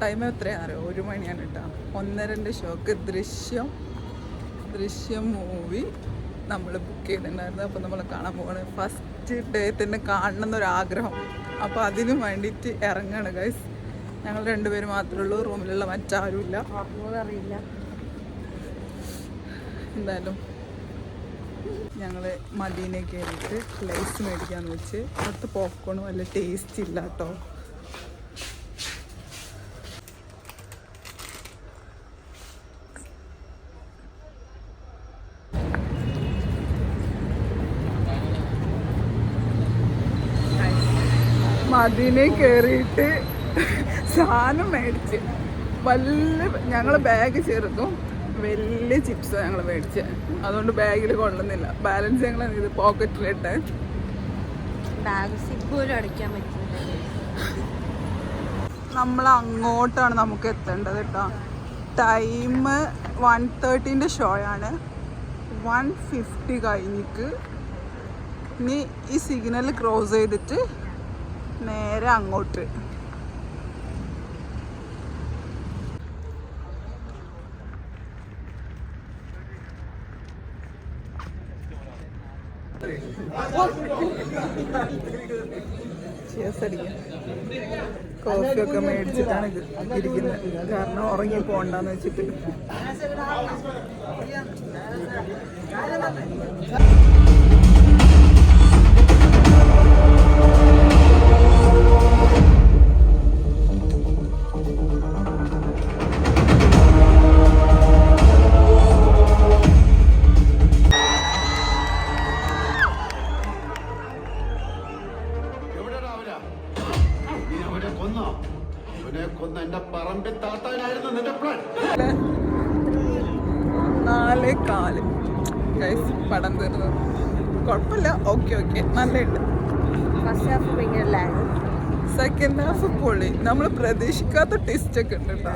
Time എത്രയാണെന്ന് അറിയോ? 1 മണിയാണ് കേട്ടോ. 1:30 ഷോക്ക് ദൃശ്യം മൂവി നമ്മൾ ബുക്ക് ചെയ്തിട്ടുണ്ടായിരുന്നു. അപ്പോൾ നമ്മൾ കാണാൻ പോവാണ്. ഫസ്റ്റ് ഡേ തന്നെ കാണണം എന്നൊരാഗ്രഹം. അപ്പോൾ അതിന് വേണ്ടിയിട്ട് ഇറങ്ങാണ് ഗൈസ്. ഞങ്ങൾ 2 പേര് മാത്രമേ ഉള്ളൂ. റൂമിലുള്ള മറ്റാരും ഇല്ല. അറിയില്ല. എന്തായാലും ഞങ്ങൾ മദീനെ കയറിയിട്ട് ലൈസ് മേടിക്കാന്ന് വെച്ച്. അവിടുത്തെ പോപ്കോൺ വല്ല ടേസ്റ്റ് ഇല്ല കേട്ടോ. മദീനെ കയറിയിട്ട് സാധനം മേടിച്ച് ഞങ്ങൾ ബാഗ് ചെറുതും വലിയ ചിപ്സ് ഞങ്ങൾ മേടിച്ച്. അതുകൊണ്ട് ബാഗിൽ കൊള്ളുന്നില്ല. ബാലൻസ് ഞങ്ങൾ ഇത് പോക്കറ്റിലിട്ട് ബാഗ് സിപ്പ് പോലും അടയ്ക്കാൻ പറ്റില്ല. നമ്മൾ അങ്ങോട്ടാണ് നമുക്ക് എത്തേണ്ടത് കേട്ടോ. ടൈം 1:30 ഷോ ആണ്. 1:50 കഴിഞ്ഞിട്ട് ഇനി ഈ സിഗ്നൽ ക്രോസ് ചെയ്തിട്ട് നേരെ അങ്ങോട്ട്. കോഫിയൊക്കെ മേടിച്ചിട്ടാണ് ഇരിക്കുന്നത്. കാരണം ഉറങ്ങി പോണ്ടെന്ന് വെച്ചിട്ട്. എന്റെ പറമ്പിൽ താത്താനായിരുന്നു നിന്റെ പ്ലാൻ. 4:15 ഗൈസ്. പടം തീർന്നു. കുഴപ്പമില്ല. ഓക്കെ നല്ലുണ്ട്. ഫസ്റ്റ് ഹാഫ് ഭയങ്കര ലാഗ്. സെക്കൻഡ് ഹാഫ് പൊളി. നമ്മൾ പ്രതീക്ഷിക്കാത്ത ട്വിസ്റ്റ് ഒക്കെ ഉണ്ട് കേട്ടോ.